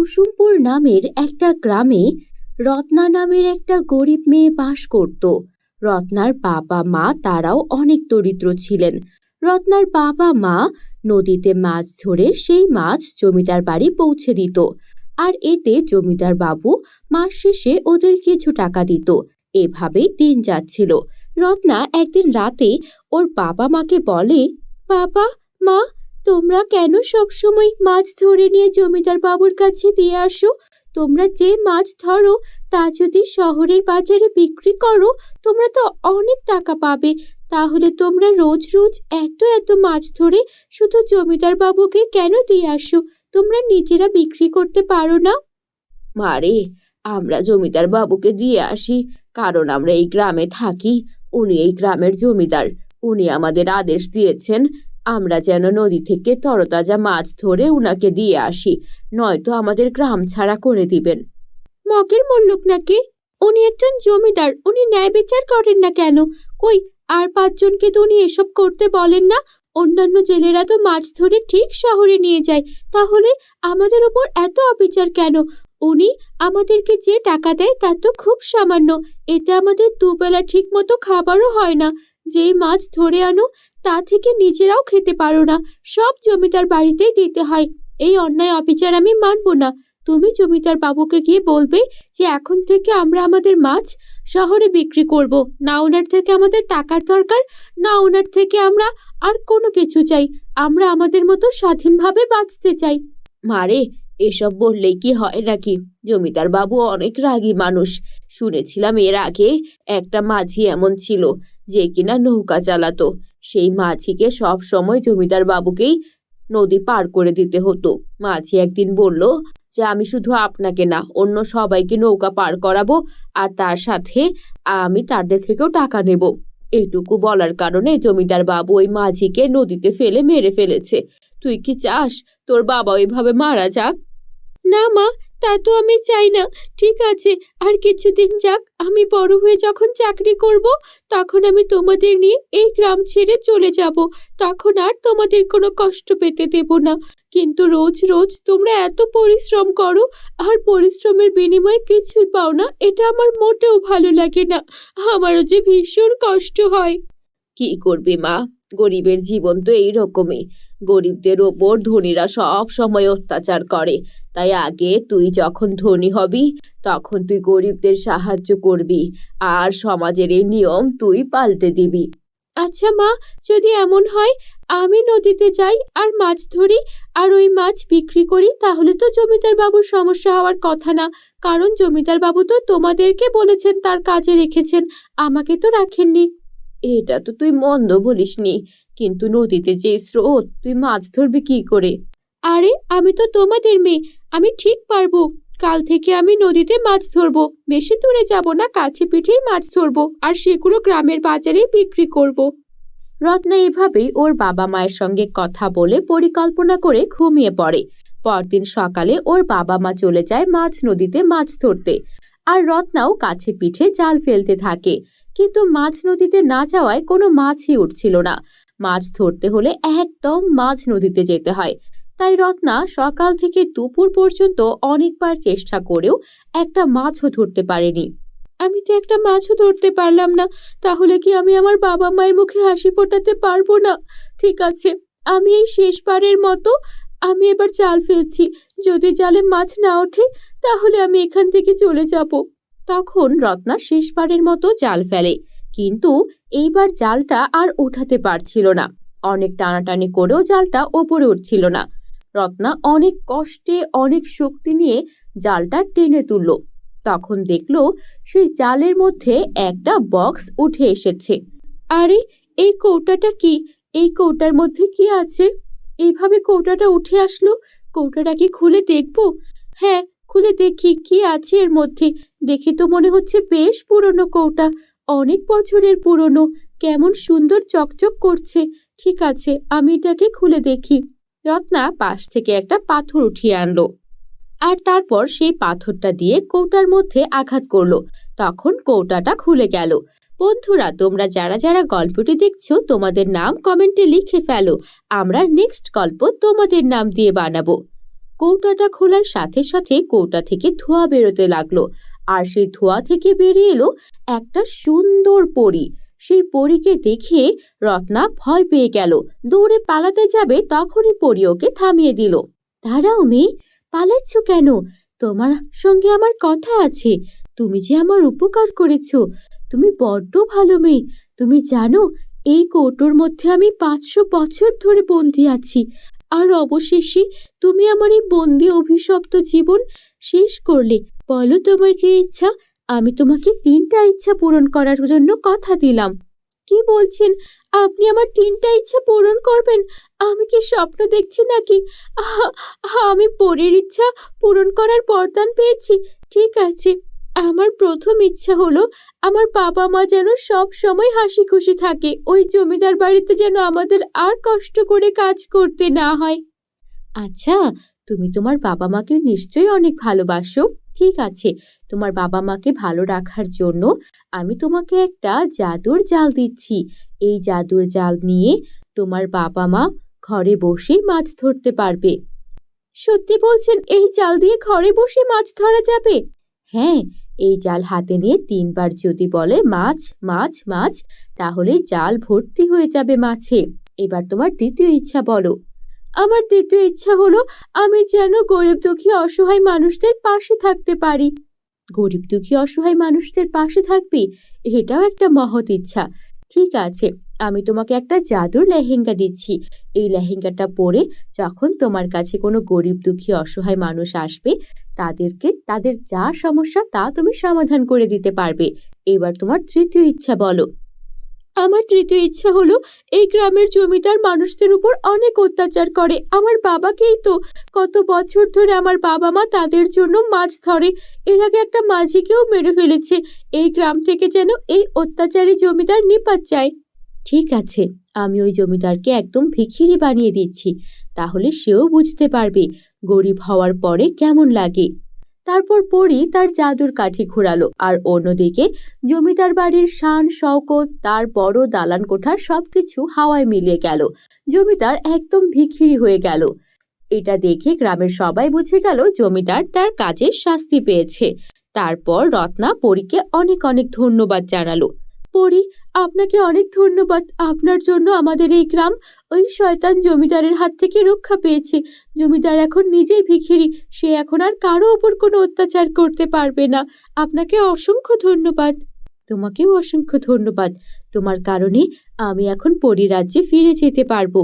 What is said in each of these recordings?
কুসুমপুর নামের একটা গ্রামে রত্না নামের একটা গরিব মেয়ে বাস করত। রত্নার বাবা মা তারাও অনেক দরিদ্র ছিলেন। রত্নার বাবা মা নদীতে মাছ ধরে সেই মাছ জমিদার বাড়ি পৌঁছে দিত, আর এতে জমিদার বাবু মাস শেষে ওদের কিছু টাকা দিত। এভাবেই দিন যাচ্ছিল। রত্না একদিন রাতে ওর বাবা মাকে বলে, বাবা মা, তোমরা কেন সবসময় মাছ ধরে নিয়ে জমিদার বাবুর কাছে দিয়ে আসো? তোমরা যে মাছ ধরো তা যদি শহরের বাজারে বিক্রি করো, তোমরা তো অনেক টাকা পাবে। তাহলে তোমরা রোজ রোজ এত এত মাছ ধরে শুধু জমিদার বাবুকে কেন দিয়ে আসো? তোমরা নিজেরা বিক্রি করতে পারো না? মারে, আমরা জমিদার বাবুকে দিয়ে আসি কারণ আমরা এই গ্রামে থাকি। উনি এই গ্রামের জমিদার। উনি আমাদের আদেশ দিয়েছেন আমরা যেন নদী থেকে তরতাজা মাছ ধরে উনাকে দিয়ে আসি, নয়তো আমাদের গ্রাম ছাড়া করে দিবেন। মগের মুল্লুক নাকি? উনি একজন জমিদার, উনি ন্যায় বিচার করেন না কেন? কই, আর পাঁচজনকে তো উনি এসব করতে বলেন না? অন্যান্য জেলেরা তো মাছ ধরে ঠিক শহরে নিয়ে যায়, তাহলে আমাদের উপর এত অবিচার কেন? উনি আমাদেরকে যে টাকা দেয় তা তো খুব সামান্য, এতে আমাদের দুবেলা ঠিক মতো খাবারও হয় না। যেই মাছ ধরে আনো তা থেকে নিজেরাও খেতে পারো না, সব জমিদার বাড়িতেই দিতে হয়। এই অন্যায় অবিচার আমি মানব না। তুমি জমিদার বাবুকে গিয়ে বলবে যে এখন থেকে আমরা আমাদের মাছ শহরে বিক্রি করব। না ওনার থেকে আমাদের টাকার দরকার, না ওনার থেকে আমরা আর কোনো কিছু চাই। আমরা আমাদের মতো স্বাধীনভাবে বাঁচতে চাই। মারে, এসব বললেই কি হয় নাকি? জমিদার বাবু অনেক রাগী মানুষ। শুনেছিলাম এর আগে একটা মাঝি এমন ছিল যে কিনা নৌকা চালাতো। সেই মাঝিকে সব সময় জমিদার বাবুকেই নদী পার করে দিতে হতো। মাঝি একদিন বলল যে আমি শুধু আপনাকে না, অন্য সবাইকে নৌকা পার করাবো, আর তার সাথে আমি তাদের থেকেও টাকা নেব। এইটুকু বলার কারণে জমিদার বাবু ওই মাঝিকে নদীতে ফেলে মেরে ফেলেছে। তুই কি চাস তোর বাবা ওইভাবে মারা যাক? না মা, তা তো আমি চাই না। ঠিক আছে, আর কিছুদিন যাক। আমি বড় হয়ে যখন চাকরি করব, তখন আমি তোমাদের নিয়ে এই গ্রাম ছেড়ে চলে যাব। তখন আর তোমাদের কোনো কষ্ট পেতে দেব না। কিন্তু রোজ রোজ তোমরা এত পরিশ্রম করো, আর পরিশ্রমের বিনিময়ে কিছুই পাও না, এটা আমার মোটেও ভালো লাগে না। আমারও যে ভীষণ কষ্ট হয়। কি করবি মা, গরিবের জীবন তো এইরকমই। গরিবদের ওপর ধনীরা সব সময় অত্যাচার করে। তাই আগে তুই যখন ধনী হবি তখন তুই গরিবদের সাহায্য করবি, আর সমাজের এই নিয়ম তুই পাল্টে দিবি। আচ্ছা মা, যদি এমন হয় আমি নদীতে যাই আর মাছ ধরি আর ওই মাছ বিক্রি করি, তাহলে তো জমিদার বাবুর সমস্যা হওয়ার কথা না। কারণ জমিদার বাবু তো তোমাদেরকে বলেছেন তার কাজে রেখেছেন, আমাকে তো রাখেননি। এটা তো তুই মন্দ বলিসনি, কিন্তু নদীতে যে স্রোত, তুই মাছ ধরবি কি করে? আরে আমি তো তোমাদের মেয়ে, আমি ঠিক পারবো। কাল থেকে আমি নদীতে মাছ ধরবো। বেশি দূরে যাব না, কাছে পিঠেই মাছ ধরবো, আর সেগুলো গ্রামের বাজারে বিক্রি করব। রত্না এভাবেই ওর বাবা মায়ের সঙ্গে কথা বলে পরিকল্পনা করে ঘুমিয়ে পড়ে। পরদিন সকালে ওর বাবা মা চলে যায় মাছ নদীতে মাছ ধরতে, আর রত্নাও কাছে পিঠে জাল ফেলতে থাকে। কিন্তু মাছ নদীতে না যাওয়ায় কোনো মাছই উঠছিল না। মাছ ধরতে হলে একদম মাঝ নদীতে যেতে হয়। তাই রত্না সকাল থেকে দুপুর পর্যন্ত অনেকবার চেষ্টা করেও একটা মাছও ধরতে পারেনি। আমি তো একটা মাছও ধরতে পারলাম না, তাহলে কি আমি আমার বাবা মায়ের মুখে হাসি ফোটাতে পারবো না? ঠিক আছে, আমি এই শেষবারের মতো আমি এবার জাল ফেলছি। যদি জালে মাছ না ওঠে তাহলে আমি এখান থেকে চলে যাব। তখন রত্না শেষবারের মতো জাল ফেলে, কিন্তু এইবার জালটা আর ওঠাতে পারছিল না। অনেক টানাটানি করেও জালটা ওপরে উঠছিল না। রত্না অনেক কষ্টে অনেক শক্তি নিয়ে জালটা টেনে তুলল। তখন দেখলো সেই জালের মধ্যে একটা বক্স উঠে এসেছে। আরে, এই কৌটাটা কি? এই কৌটার মধ্যে কি আছে? এইভাবে কৌটাটা উঠে আসলো। কৌটাটা কি খুলে দেখবো? হ্যাঁ, খুলে দেখি কি আছে এর মধ্যে। দেখে তো মনে হচ্ছে বেশ পুরনো কৌটা, অনেক বছরের পুরনো। কেমন সুন্দর চকচক করছে। ঠিক আছে, আমি এটাকে খুলে দেখি। রত্না পাশ থেকে একটা পাথর উঠিয়ে আনলো, আর তারপর সেই পাথরটা দিয়ে কৌটার মধ্যে আঘাত করলো। তখন কৌটাটা খুলে গেল। বন্ধুরা, তোমরা যারা যারা গল্পটি দেখছো তোমাদের নাম কমেন্টে লিখে ফেলো। আমরা নেক্সট গল্প তোমাদের নাম দিয়ে বানাবো। কৌটাটা খোলার সাথে সাথে কৌটা থেকে ধোঁয়া বেরোতে লাগলো, আর সেই ধোঁয়া থেকে বেরিয়ে এলো একটা সুন্দর পরী। সেই পরীকে দেখে রত্না ভয় পেয়ে গেল, দৌড়ে পালাতে যাবে তখনই পরী ওকে থামিয়ে দিল। দাঁড়াও মেয়ে, পালাচ্ছ কেন? তোমার সঙ্গে আমার কথা আছে। তুমি যে আমার উপকার করেছো, তুমি বড্ড ভালো মেয়ে। তুমি জানো, এই কৌটোর মধ্যে আমি 500 বছর ধরে বন্দি আছি, আর অবশেষে তুমি আমার এই বন্দি অভিশপ্ত জীবন শেষ করলে। বলো তোমার কি ইচ্ছা? আমি তোমাকে 3টা ইচ্ছা পূরণ করার জন্য কথা দিলাম। কি বলছেন? আপনি আমার 3টা ইচ্ছা পূরণ করবেন? আমি কি স্বপ্ন দেখছি নাকি? আহা, আমি পরের ইচ্ছা পূরণ করার বরদান পেয়েছি। ঠিক আছে, আমার প্রথম ইচ্ছা হলো আমার বাবা মা যেন সব সময় হাসি খুশি থাকে, ওই জমিদার বাড়িতে যেন আমাদের আর কষ্ট করে কাজ করতে না হয়। আচ্ছা, তুমি তোমার বাবা মাকে নিশ্চয়ই অনেক ভালোবাসো। ঠিক আছে, তোমার বাবা মাকে ভালো রাখার জন্য আমি তোমাকে একটা জাদুর জাল দিচ্ছি। এই জাদুর জাল নিয়ে তোমার বাবা মা ঘরে বসে মাছ ধরতে পারবে। সত্যি বলছেন? এই জাল দিয়ে ঘরে বসে মাছ ধরা যাবে? হ্যাঁ, এই জাল হাতে নিয়ে 3বার যদি বলে মাছ মাছ মাছ, তাহলে জাল ভর্তি হয়ে যাবে মাছে। এবার তোমার দ্বিতীয় ইচ্ছা বলো। আমার দ্বিতীয় ইচ্ছা হলো আমি যেন গরিব দুঃখী অসহায় মানুষদের পাশে থাকতে পারি। গরিব দুঃখী অসহায় মানুষদের পাশে থাকবি? এটাও একটা মহৎ ইচ্ছা। ঠিক আছে, আমি তোমাকে একটা জাদুর লেহেঙ্গা দিচ্ছি। এই লেহেঙ্গাটা পরে যখন তোমার কাছে কোনো গরিব দুঃখী অসহায় মানুষ আসবে, তাদেরকে তাদের যা সমস্যা তা তুমি সমাধান করে দিতে পারবে। এবার তোমার তৃতীয় ইচ্ছা বলো। আমার তৃতীয় ইচ্ছা হলো এই গ্রামের জমিদার মানুষদের উপর অনেক অত্যাচার করে। আমার বাবাকেই তো কত বছর ধরে আমার বাবা মা তাদের জন্য মাছ ধরে, এর আগে একটা মাঝিকেও মেরে ফেলেছে। এই গ্রাম থেকে যেন এই অত্যাচারী জমিদার নিপাত যায়। ঠিক আছে, আমি ওই জমিদারকে একদম ভিখিরি বানিয়ে দিচ্ছি, তাহলে সেও বুঝতে পারবে গরিব হওয়ার পরে কেমন লাগে। তারপর পরী তার জাদুর কাঠি ঘোরালো, আর অন্যদিকে জমিদার বাড়ির শান শওকত, তার বড় দালান কোঠা সবকিছু হাওয়ায় মিলিয়ে গেল। জমিদার একদম ভিখিরি হয়ে গেল। এটা দেখে গ্রামের সবাই বুঝে গেল জমিদার তার কাজের শাস্তি পেয়েছে। তারপর রত্না পরীকে অনেক অনেক ধন্যবাদ জানালো। পরী, আপনাকে অনেক ধন্যবাদ। আপনার জন্য আমাদের এই গ্রাম ওই শয়তান জমিদারের হাত থেকে রক্ষা পেয়েছে। জমিদার এখন নিজেই ভিখিরি, সে এখন আর কারো ওপর কোনো অত্যাচার করতে পারবে না। আপনাকে অসংখ্য ধন্যবাদ। তোমাকেও অসংখ্য ধন্যবাদ। তোমার কারণে আমি এখন পরীরাজ্যে ফিরে যেতে পারবো।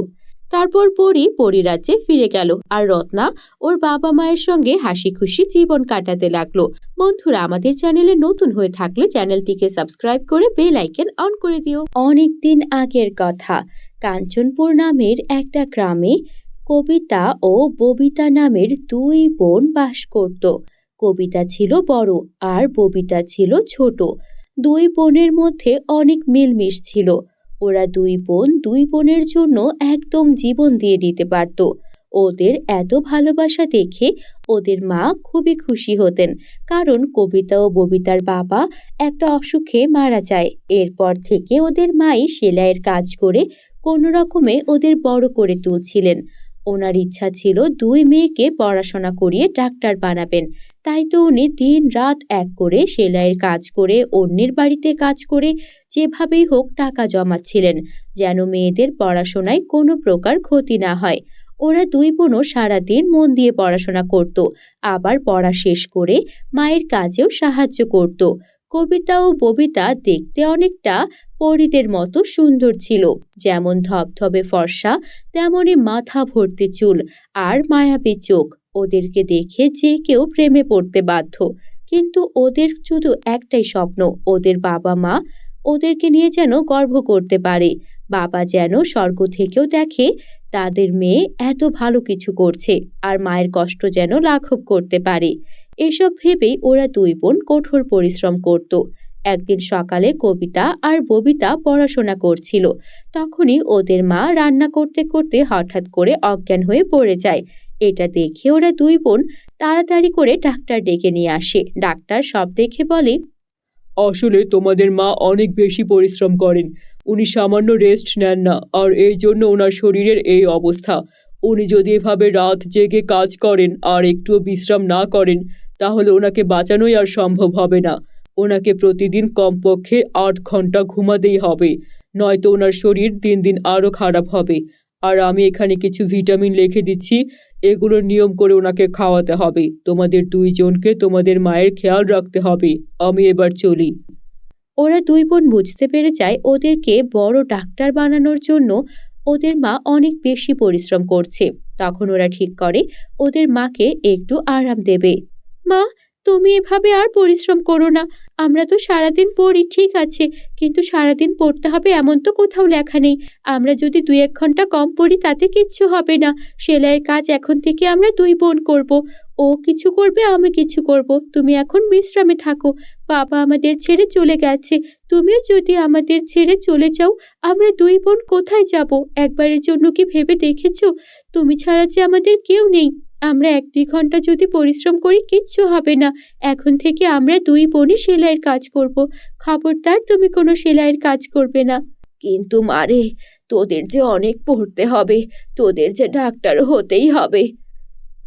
তারপর পরী পরীরাজ্যে ফিরে গেল, আর রত্না ওর বাবা মায়ের সঙ্গে হাসি খুশি জীবন কাটাতে লাগলো। বন্ধুরা, আমাদের চ্যানেলে নতুন হয়ে থাকলে চ্যানেলটিকে সাবস্ক্রাইব করে বেল আইকন অন করে দিও। অনেকদিন আগের কথা, কাঞ্চনপুর নামের একটা গ্রামে কবিতা ও ববিতা নামের 2 বোন বাস করত। কবিতা ছিল বড় আর ববিতা ছিল ছোট। 2 বোনের মধ্যে অনেক মিলমিশ ছিল। ওরা 2 বোন 2 বোনের জন্য একদম জীবন দিয়ে দিতে পারত। ওদের এত ভালোবাসা দেখে ওদের মা খুবই খুশি হতেন, কারণ কবিতা ও ববিতার বাবা একটা অসুখে মারা যায়। এরপর থেকে ওদের মাই সেলাইয়ের কাজ করে কোনো রকমে ওদের বড় করে তুলছিলেন। ওনার ইচ্ছা ছিল 2 মেয়েকে পড়াশোনা করিয়ে ডাক্তার বানাবেন। তাই তো উনি দিন রাত এক করে সেলাইয়ের কাজ করে, অন্যের বাড়িতে কাজ করে, যেভাবেই হোক টাকা জমাচ্ছিলেন, যেন মেয়েদের পড়াশোনায় কোনো প্রকার ক্ষতি না হয়। ওরা 2 বোনও সারাদিন মন দিয়ে পড়াশোনা করত, আবার পড়া শেষ করে মায়ের কাজেও সাহায্য করত। কবিতা ও ববিতা দেখতে অনেকটা পরীদের মতো সুন্দর ছিল, যেমন ধবধবে ফর্সা, তেমনি মাথা ভর্তি চুল আর মায়াবী চোখ। ওদেরকে দেখে যে কেউ প্রেমে পড়তে বাধ্য। কিন্তু ওদের শুধু একটাই স্বপ্ন, ওদের বাবা মা ওদেরকে নিয়ে যেন গর্ব করতে পারে। বাবা যেন স্বর্গ থেকেও দেখে তাদের মেয়ে এত ভালো কিছু করছে, আর মায়ের কষ্ট যেন লাঘব করতে পারে। এসব ভেবেই ওরা 2 বোন কঠোর পরিশ্রম করত। একদিন সকালে কবিতা আর ববিতা পড়াশোনা করছিল, তখনই ওদের মা রান্না করতে করতে হঠাৎ করে অজ্ঞান হয়ে পড়ে যায়। এটা দেখে ওরা 2 বোন তাড়াতাড়ি করে ডাক্তার ডেকে নিয়ে আসে। ডাক্তার সব দেখে বলে, আসলে তোমাদের মা অনেক বেশি পরিশ্রম করেন, উনি সামান্য রেস্ট নেন না, আর এই জন্য ওনার শরীরের এই অবস্থা। উনি যদি এভাবে রাত জেগে কাজ করেন আর একটুও বিশ্রাম না করেন, তাহলে ওনাকে বাঁচানোই আর সম্ভব হবে না। ওনাকে প্রতিদিন কমপক্ষে ৮ ঘন্টা ঘুমাতেই হবে, নয়তো ওনার শরীর দিন দিন আরও খারাপ হবে। আর আমি এখানে কিছু ভিটামিন লিখে দিচ্ছি, এগুলো নিয়ম করে ওনাকে খাওয়াতে হবে। তোমাদের দুইজনকে তোমাদের মায়ের খেয়াল রাখতে হবে। আমি এবার চলি। ওরা দুই বোন বুঝতে পেরে যায় ওদেরকে বড় ডাক্তার বানানোর জন্য ওদের মা অনেক বেশি পরিশ্রম করছে। তখন ওরা ঠিক করে ওদের মাকে একটু আরাম দেবে। মা, তুমি এভাবে আর পরিশ্রম করো না। আমরা তো সারাদিন পড়ি, ঠিক আছে, কিন্তু সারাদিন পড়তে হবে এমন তো কোথাও লেখা নেই। আমরা যদি ২-১ ঘন্টা কম পড়ি তাতে কিচ্ছু হবে না। সেলাইয়ের কাজ এখন থেকে আমরা দুই বোন করব। ও কিছু করবে, আমি কিছু করব। তুমি এখন বিশ্রামে থাকো। বাবা আমাদের ছেড়ে চলে গেছে। তুমিও যদি আমাদের ছেড়ে চলে যাও, আমরা দুই বোন কোথায় যাব? একবারের জন্য কি ভেবে দেখেছো? তুমি ছাড়া যে আমাদের কেউ নেই। আমরা ১-২ ঘন্টা যদি পরিশ্রম করি কিচ্ছু হবে না। এখন থেকে আমরা দুই বোনই সেলাইয়ের কাজ করব। খবরদার তুমি কোনো সেলাইয়ের কাজ করবে না। কিন্তু মারে, তোদের যে অনেক পড়তে হবে, তোদের যে ডাক্তার হতেই হবে।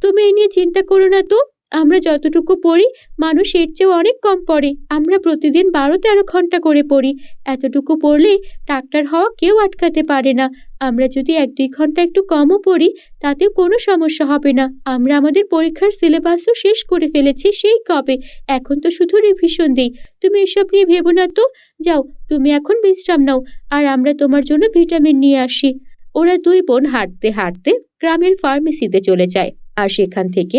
তুমি এই নিয়ে চিন্তা করো না তো। আমরা যতটুকু পড়ি মানুষ এর চেয়েও অনেক কম পড়ে। আমরা প্রতিদিন ১২-১৩ ঘন্টা করে পড়ি। এতটুকু পড়লে ডাক্তার হওয়া কেউ আটকাতে পারে না। আমরা যদি ১-২ ঘন্টা একটু কমও পড়ি তাতেও কোনো সমস্যা হবে না। আমরা আমাদের পরীক্ষার সিলেবাসও শেষ করে ফেলেছি সেই কবে। এখন তো শুধু রিভিশন দেই। তুমি এসব নিয়ে ভেবো না তো। যাও, তুমি এখন বিশ্রাম নাও, আর আমরা তোমার জন্য ভিটামিন নিয়ে আসি। ওরা দুই বোন হাঁটতে হাঁটতে গ্রামের ফার্মেসিতে চলে যায়, আর সেখান থেকে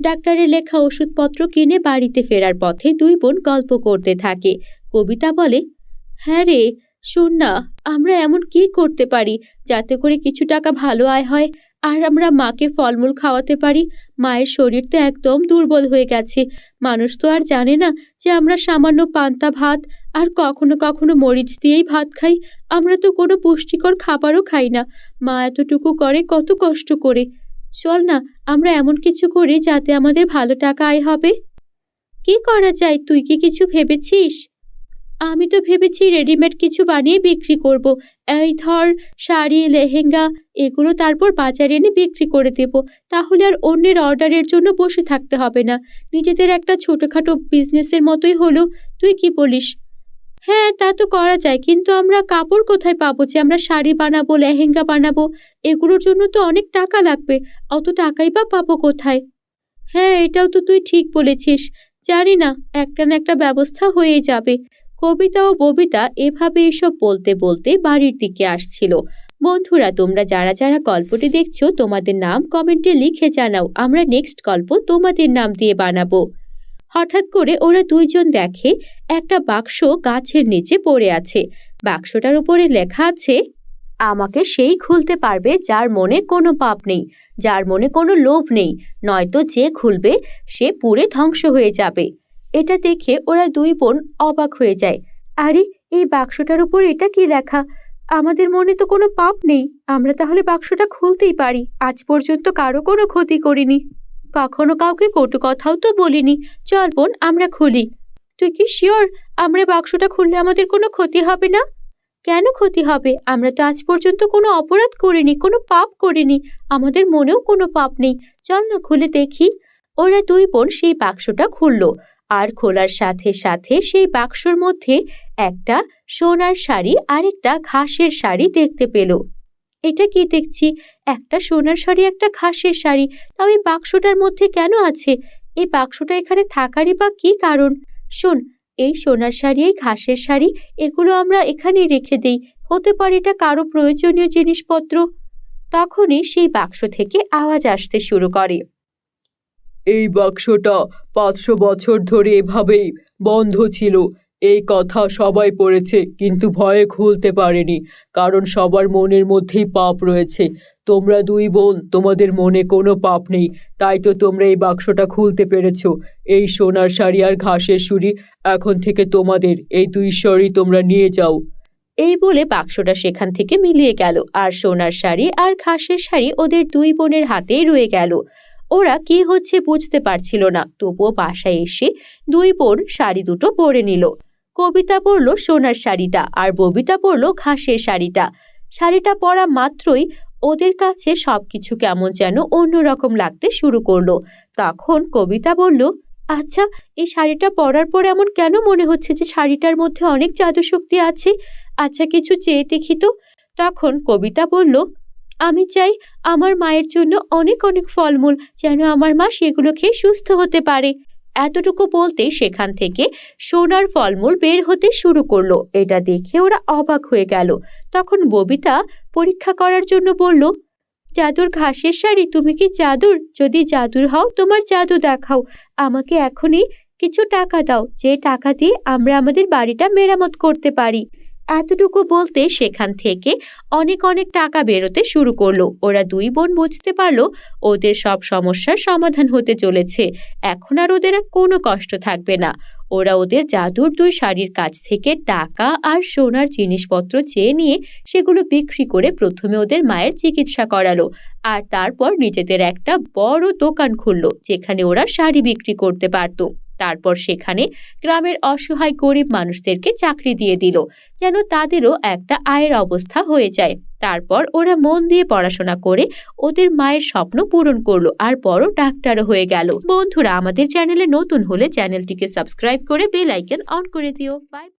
ডাক্তারের লেখা ওষুধপত্র কিনে বাড়িতে ফেরার পথে দুই বোন গল্প করতে থাকে। কবিতা বলে, হ্যাঁ রে, শোন না, আমরা এমন কি করতে পারি যাতে করে কিছু টাকা ভালো আয় হয়, আর আমরা মাকে ফলমূল খাওয়াতে পারি। মায়ের শরীর তো একদম দুর্বল হয়ে গেছে। মানুষ তো আর জানে না যে আমরা সামান্য পান্তা ভাত আর কখনো কখনো মরিচ দিয়েই ভাত খাই। আমরা তো কোনো পুষ্টিকর খাবারও খাই না। মা এতটুকু করে কত কষ্ট করে। চল না, আমরা এমন কিছু করি যাতে আমাদের ভালো টাকা আয় হবে। কি করা যায়, তুই কি কিছু ভেবেছিস? আমি তো ভেবেছি রেডিমেড কিছু বানিয়ে বিক্রি করব। এই ধর, শাড়ি, লেহেঙ্গা, এগুলো তারপর বাজারে এনে বিক্রি করে দেব। তাহলে আর অন্যের অর্ডারের জন্য বসে থাকতে হবে না। নিজেদের একটা ছোটখাটো বিজনেসের মতোই হলো। তুই কি বলিস? হ্যাঁ, তা তো করা যায়, কিন্তু আমরা কাপড় কোথায় পাবো যে আমরা শাড়ি বানাবো, লেহেঙ্গা বানাবো? এগুলোর জন্য তো অনেক টাকা লাগবে। অত টাকাই বা পাবো কোথায়? হ্যাঁ, এটাও তো তুই ঠিক বলেছিস। জানি না, একটা না একটা ব্যবস্থা হয়েই যাবে। কবিতা ও ববিতা এভাবে এসব বলতে বলতে বাড়ির দিকে আসছিল। বন্ধুরা, তোমরা যারা যারা গল্পটি দেখছো তোমাদের নাম কমেন্টে লিখে জানাও। আমরা নেক্সট গল্প তোমাদের নাম দিয়ে বানাবো। হঠাৎ করে ওরা দুইজন দেখে একটা বাক্স গাছের নিচে পড়ে আছে। বাক্সটার উপরে লেখা আছে, আমাকে সেই খুলতে পারবে যার মনে কোনো পাপ নেই, যার মনে কোনো লোভ নেই, নয়তো যে খুলবে সে পুড়ে ধ্বংস হয়ে যাবে। এটা দেখে ওরা দুই বোন অবাক হয়ে যায়। আরে, এই বাক্সটার উপর এটা কি লেখা? আমাদের মনে তো কোনো পাপ নেই। আমরা তাহলে বাক্সটা খুলতেই পারি। আজ পর্যন্ত কারো কোনো ক্ষতি করিনি, কখনো কাউকে কটু কথাও তো বলিনি। চল বোন, আমরা খুলি। তুই কি শিওর আমরা বাক্সটা খুললে আমাদের কোনো ক্ষতি হবে না? কেন ক্ষতি হবে? আমরা তো আজ পর্যন্ত কোনো অপরাধ করিনি, কোনো পাপ করিনি। আমাদের মনেও কোনো পাপ নেই। চল না, খুলে দেখি। ওরা দুই বোন সেই বাক্সটা খুলল, আর খোলার সাথে সাথে সেই বাক্সর মধ্যে একটা সোনার শাড়ি আর একটা ঘাসের শাড়ি দেখতে পেল। এটা কি দেখছি? একটা সোনার শাড়ি, একটা ঘাসের শাড়ি, তাও এই বাক্সটার মধ্যে কেন আছে? এই বাক্সটা এখানে থাকারই বা কি কারণ? শোন, এই সোনার শাড়ি, এই ঘাসের শাড়ি, এগুলো আমরা এখানেই রেখে দেই। হতে পারে এটা কারো প্রয়োজনীয় জিনিসপত্র। তখনই সেই বাক্স থেকে আওয়াজ আসতে শুরু করে। এই বাক্সটা ৫০০ বছর ধরে এভাবেই বন্ধ ছিল। এই কথা সবাই পড়েছে, কিন্তু ভয়ে খুলতে পারেনি, কারণ সবার মনের মধ্যেই পাপ রয়েছে। তোমরা দুই বোন, তোমাদের মনে কোনো পাপ নেই, তাই তো তোমরা এই বাক্সটা খুলতে পেরেছো। এই সোনার শাড়ি আর ঘাসের ছুরি এখন থেকে তোমাদের। এই দুই শাড়ি তোমরা নিয়ে যাও। এই বলে বাক্সটা সেখান থেকে মিলিয়ে গেল, আর সোনার শাড়ি আর ঘাসের শাড়ি ওদের দুই বোনের হাতেই রয়ে গেল। ওরা কি হচ্ছে বুঝতে পারছিল না, তবুও বাসায় এসে দুই বোন শাড়ি দুটো পরে নিল। কবিতা পরলো সোনার শাড়িটা, আর ববিতা পরলো ঘাসের শাড়িটা। শাড়িটা পরা মাত্রই ওদের কাছে সবকিছু কেমন যেন অন্যরকম লাগতে শুরু করলো। তখন কবিতা বলল, আচ্ছা, এই শাড়িটা পরার পর এমন কেন মনে হচ্ছে যে শাড়িটার মধ্যে অনেক জাদু শক্তি আছে? আচ্ছা, কিছু চেয়ে দেখি তো। তখন কবিতা বলল, আমি চাই আমার মায়ের জন্য অনেক অনেক ফলমূল, যেন আমার মা সেগুলো খেয়ে সুস্থ হতে পারে। এতটুকু বলতেই সেখান থেকে সোনার ফলমূল বের হতে শুরু করলো। এটা দেখে ওরা অবাক হয়ে গেল। তখন ববিতা পরীক্ষা করার জন্য বলল, জাদুর ঘাসের শাড়ি, তুমি কি জাদুর? যদি জাদুর হও, তোমার জাদু দেখাও। আমাকে এখনই কিছু টাকা দাও, যে টাকা দিয়ে আমরা আমাদের বাড়িটা মেরামত করতে পারি। এতটুকু বলতে সেখান থেকে অনেক অনেক টাকা বেরোতে শুরু করলো। ওরা দুই বোন বুঝতে পারলো ওদের সব সমস্যার সমাধান হতে চলেছে। এখন আর ওদের আর কোনো কষ্ট থাকবে না। ওরা ওদের জাদুর দুই শাড়ির কাছ থেকে টাকা আর সোনার জিনিসপত্র চেয়ে নিয়ে সেগুলো বিক্রি করে প্রথমে ওদের মায়ের চিকিৎসা করালো, আর তারপর নিজেদের একটা বড় দোকান খুললো যেখানে ওরা শাড়ি বিক্রি করতে পারতো। তারপর সেখানে গ্রামের অসহায় গরিব মানুষদেরকে চাকরি দিয়ে দিল, যেন তাদেরও একটা আয়ের অবস্থা হয়ে যায়। তারপর ওরা মন দিয়ে পড়াশোনা করে ওদের মায়ের স্বপ্ন পূরণ করলো আর বড় ডাক্তারও হয়ে গেল। বন্ধুরা, আমাদের চ্যানেলে নতুন হলে চ্যানেলটিকে সাবস্ক্রাইব করে বেল আইকন অন করে দিও। বাই।